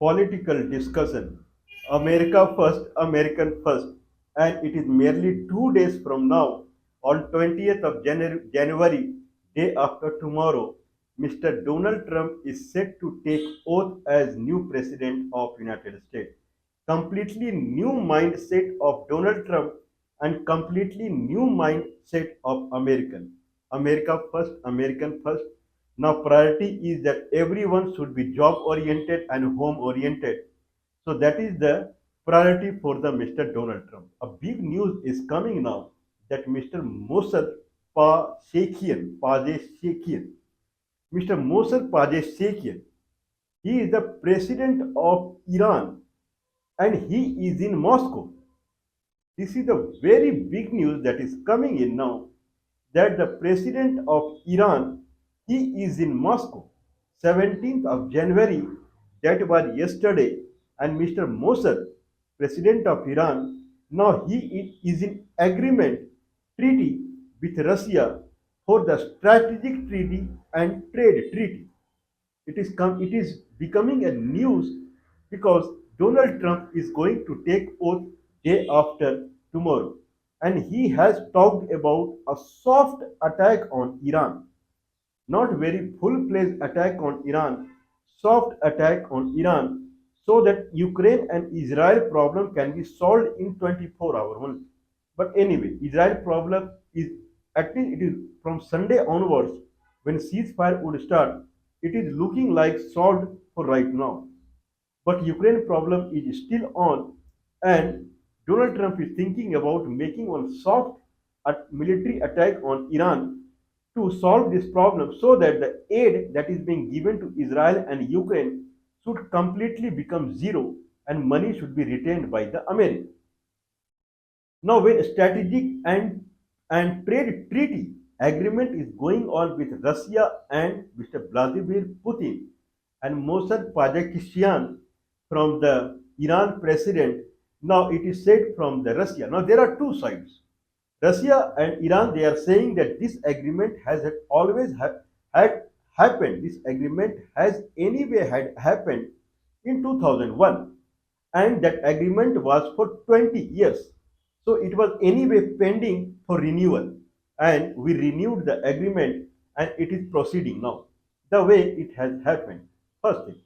political discussion. America first, American first. And it is merely 2 days from now, on 20th of January, day after tomorrow, Mr. Donald Trump is set to take oath as new president of United States. Completely new mindset of Donald Trump and completely new mindset of American. America first, American first. Now priority is that everyone should be job oriented and home oriented. So that is the priority for the Mr. Donald Trump. A big news is coming now that Mr. Mossad Pazeshian, Mr. Mossad Pazeshian, he is the president of Iran and he is in Moscow. This is a very big news that is coming in now that the president of Iran, he is in Moscow. 17th of January, that was yesterday, and Mr. Mossad, president of Iran, now he is in agreement treaty with Russia for the strategic treaty and trade treaty. It is becoming a news because Donald Trump is going to take oath day after tomorrow, and he has talked about a soft attack on Iran, not very full-fledged attack on Iran, soft attack on Iran, so that Ukraine and Israel problem can be solved in 24 hours only. But anyway, Israel problem is at least it is from Sunday onwards when ceasefire would start. It is looking like solved for right now. But Ukraine problem is still on, and Donald Trump is thinking about making one soft military attack on Iran to solve this problem so that the aid that is being given to Israel and Ukraine should completely become zero and money should be retained by the Americans. Now, when strategic and trade treaty agreement is going on with Russia and Mr. Vladimir Putin and Mossad Pazakistan from the Iran president, now it is said from the Russia. Now there are two sides. Russia and Iran, they are saying that this agreement has always had happened. This agreement has anyway had happened in 2001, and that agreement was for 20 years. So it was anyway pending for renewal, and we renewed the agreement, and it is proceeding now the way it has happened. First thing.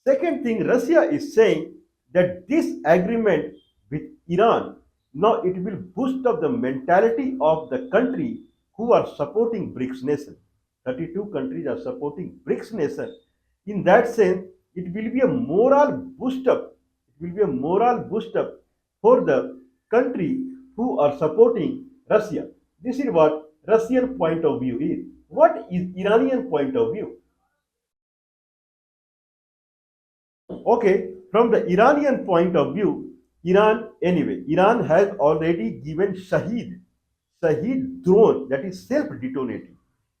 Second thing, Russia is saying that this agreement with Iran, now it will boost up the mentality of the country who are supporting BRICS nation. 32 countries are supporting BRICS nation. In that sense, it will be a moral boost up. It will be a moral boost up for the country who are supporting Russia. This is what Russian point of view is. What is Iranian point of view? Okay, from the Iranian point of view, Iran has already given Shahid drone that is self-detonating.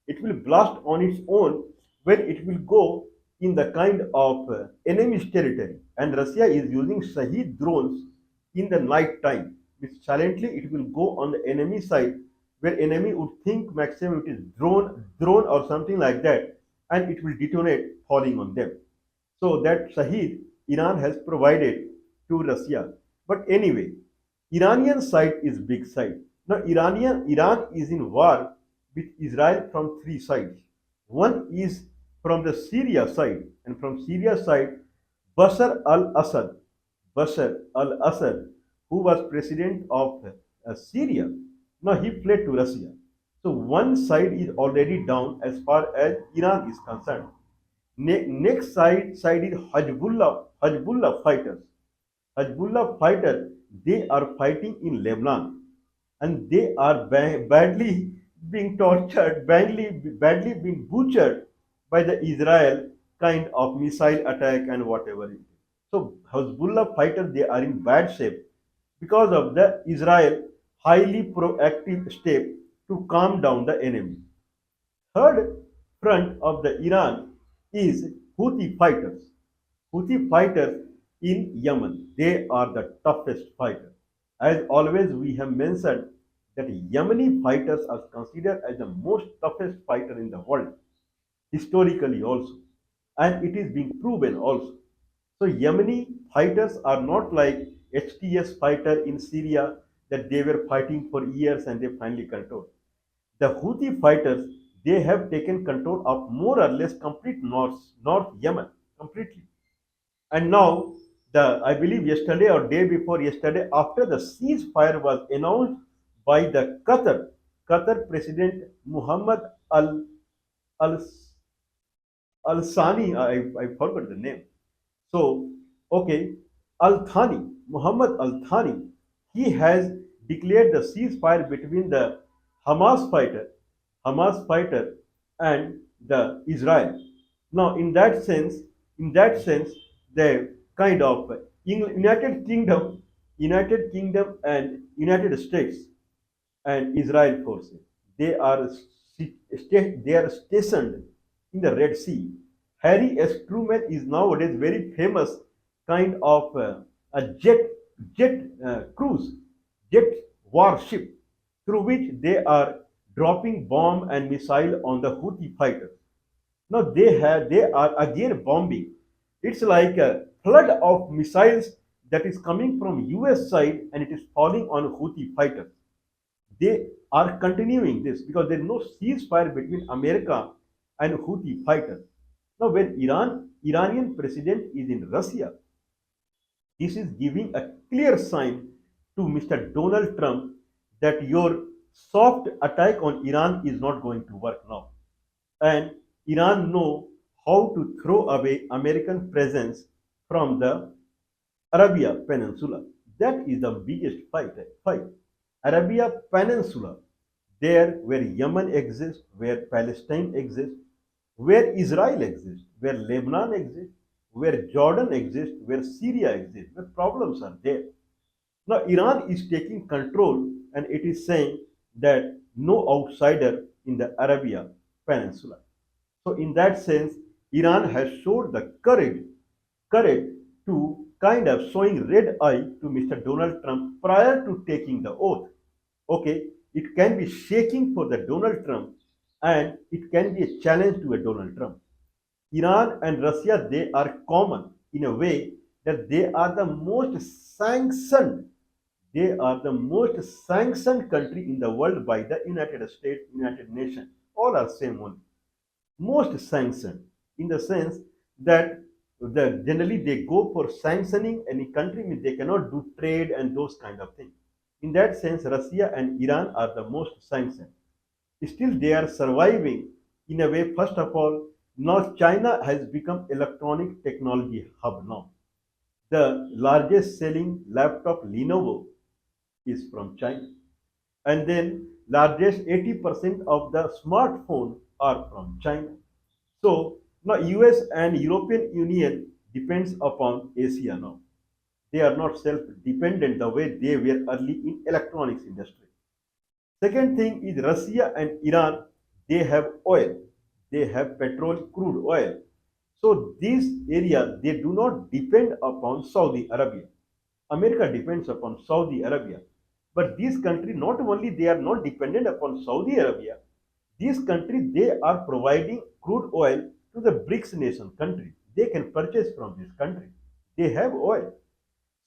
It will blast on its own when it will go in the kind of enemy's territory. And Russia is using Shahid drones in the night time, which silently it will go on the enemy side, where enemy would think maximum it is drone or something like that, and it will detonate falling on them. So that Shahid Iran has provided to Russia. But anyway, Iranian side is big side. Now Iran is in war with Israel from three sides. One is from the Syria side, and from Syria side, Bashar al-Assad, Bashar al-Assad, who was president of Syria. Now he fled to Russia. So one side is already down as far as Iran is concerned. Next side is Hezbollah fighters. Hezbollah fighters, they are fighting in Lebanon, and they are badly being tortured, badly being butchered by the Israel kind of missile attack and whatever it is. So Hezbollah fighters, they are in bad shape because of the Israel highly proactive step to calm down the enemy. Third front of the Iran is Houthi fighters. Houthi fighters in Yemen. They are the toughest fighters. As always, we have mentioned that Yemeni fighters are considered as the most toughest fighter in the world, historically also. And it is being proven also. So Yemeni fighters are not like HTS fighter in Syria that they were fighting for years and they finally controlled. The Houthi fighters, they have taken control of more or less complete North Yemen completely. And now, I believe yesterday or day before yesterday, after the ceasefire was announced by the Qatar President Muhammad Al Al Sani, I forgot the name. So, okay, Al Thani, Muhammad Al Thani, he has declared the ceasefire between the Hamas fighter, Hamas fighter, and the Israel. Now, in that sense, the kind of United Kingdom and United States and Israel forces. They are they are stationed in the Red Sea. Harry S. Truman is nowadays very famous kind of a jet cruise jet warship through which they are dropping bomb and missile on the Houthi fighters. Now they are again bombing. It's like a flood of missiles that is coming from US side and it is falling on Houthi fighters. They are continuing this because there is no ceasefire between America and Houthi fighters. Now, when Iranian president is in Russia, this is giving a clear sign to Mr. Donald Trump that your soft attack on Iran is not going to work now. And Iran know how to throw away American presence from the Arabia Peninsula. That is the biggest fight. Arabia Peninsula, there where Yemen exists, where Palestine exists, where Israel exists, where Lebanon exists, where Jordan exists, where Syria exists, where problems are there. Now Iran is taking control and it is saying that no outsider in the Arabia Peninsula. So in that sense, Iran has showed the courage to kind of showing red eye to Mr. Donald Trump prior to taking the oath. Okay, it can be shaking for the Donald Trump and it can be a challenge to a Donald Trump. Iran and Russia, they are common in a way that they are the most sanctioned. They are the most sanctioned country in the world by the United States, United Nations. All are same one. Most sanctioned in the sense that generally they go for sanctioning any country, means they cannot do trade and those kind of things. In that sense, Russia and Iran are the most sanctioned. Still, they are surviving in a way. First of all, now China has become electronic technology hub now. The largest selling laptop Lenovo is from China. And then largest 80% of the smartphone are from China. So now US and European Union depends upon Asia now. They are not self-dependent the way they were early in electronics industry. Second thing is Russia and Iran, they have oil. They have petrol, crude oil. So these areas, they do not depend upon Saudi Arabia. America depends upon Saudi Arabia. But these countries, not only they are not dependent upon Saudi Arabia, these countries, they are providing crude oil to the BRICS nation countries. They can purchase from this country. They have oil.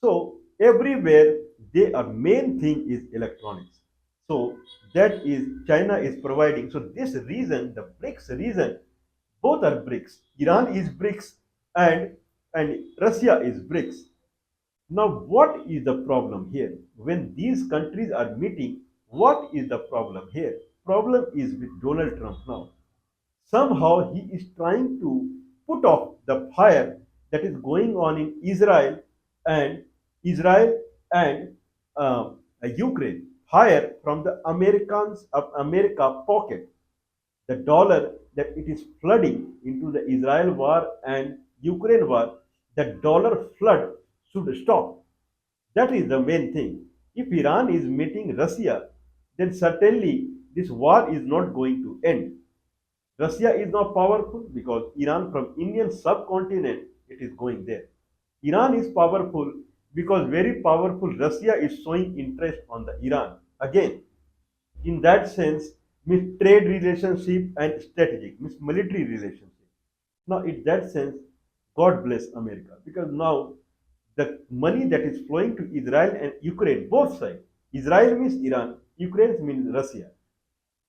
So everywhere their main thing is electronics. So that is China is providing. So this reason, the BRICS reason, both are BRICS. Iran is BRICS and Russia is BRICS. Now what is the problem here? When these countries are meeting, what is the problem here? Problem is with Donald Trump now. Somehow he is trying to put off the fire that is going on in and Israel and Ukraine. Fire from the Americans of America pocket. The dollar that it is flooding into the Israel war and Ukraine war, the dollar flood should stop. That is the main thing. If Iran is meeting Russia, then certainly this war is not going to end. Russia is now powerful because Iran from Indian subcontinent it is going there. Iran is powerful because very powerful Russia is showing interest on the Iran. Again, in that sense, means trade relationship and strategic, means military relationship. Now, in that sense, God bless America. Because now the money that is flowing to Israel and Ukraine, both sides, Israel means Iran, Ukraine means Russia.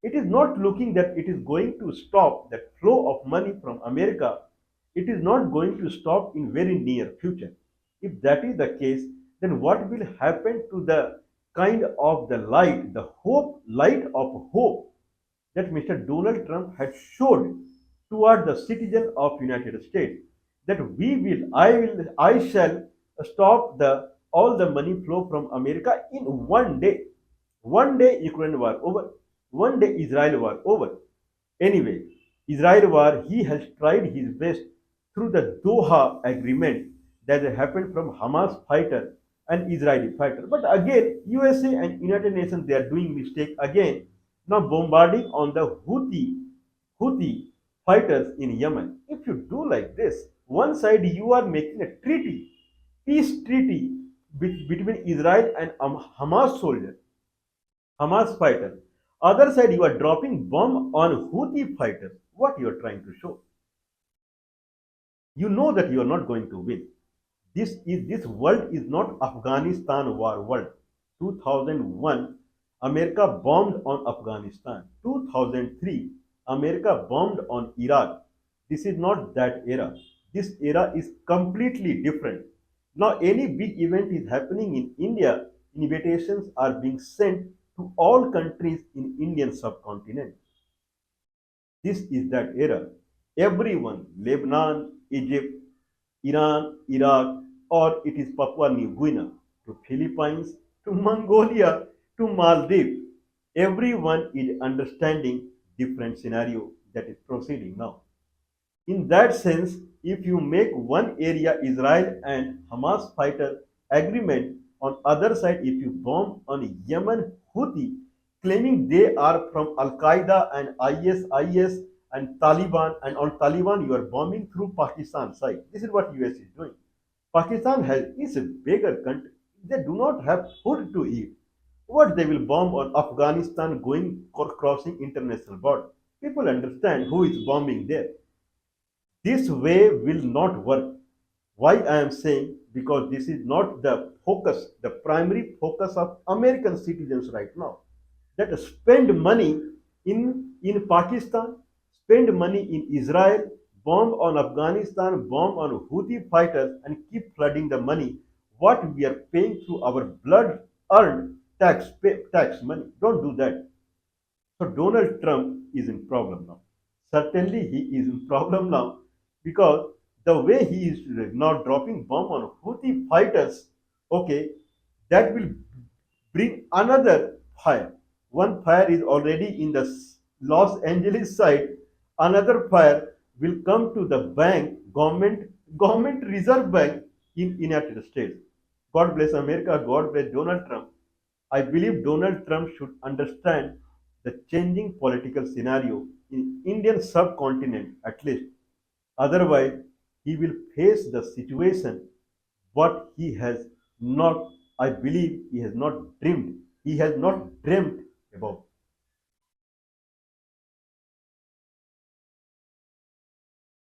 It is not looking that it is going to stop that flow of money from America. It is not going to stop in very near future. If that is the case, then what will happen to the kind of the light, the hope, light of hope that Mr. Donald Trump had showed toward the citizen of United States that I shall stop the all the money flow from America in one day. One day Ukraine war over. One day Israel war over. Anyway, Israel war, he has tried his best through the Doha agreement that happened from Hamas fighter and Israeli fighter. But again, USA and United Nations, they are doing mistake again, now bombarding on the Houthi fighters in Yemen. If you do like this, one side you are making a treaty, peace treaty between Israel and Hamas soldiers, Hamas fighter. Other side, you are dropping bomb on Houthi fighters. What you are trying to show? You know that you are not going to win. This world is not Afghanistan war world. 2001, America bombed on Afghanistan. 2003, America bombed on Iraq. This is not that era. This era is completely different. Now, any big event is happening in India, invitations are being sent to all countries in Indian subcontinent. This is that era. Everyone, Lebanon, Egypt, Iran, Iraq, or it is Papua New Guinea, to Philippines, to Mongolia, to Maldives, everyone is understanding different scenario that is proceeding now. In that sense, if you make one area Israel and Hamas fighter agreement, on other side, if you bomb on Yemen Houthi, claiming they are from Al Qaeda and IS and Taliban, and on Taliban you are bombing through Pakistan side. This is what US is doing. Pakistan is a bigger country. They do not have food to eat. What they will bomb on Afghanistan going or crossing international border? People understand who is bombing there. This way will not work. Why I am saying? Because this is not the focus, the primary focus of American citizens right now. That spend money in Pakistan, spend money in Israel, bomb on Afghanistan, bomb on Houthi fighters, and keep flooding the money. What we are paying through our blood earned tax money. Don't do that. So Donald Trump is in problem now. Certainly he is in problem now because the way he is now dropping bomb on Houthi fighters, okay, that will bring another fire. One fire is already in the Los Angeles side. Another fire will come to the bank, government reserve bank in United States. God bless America. God bless Donald Trump. I believe Donald Trump should understand the changing political scenario in Indian subcontinent at least. Otherwise, he will face the situation what he has not, I believe, he has not dreamed. He has not dreamt about.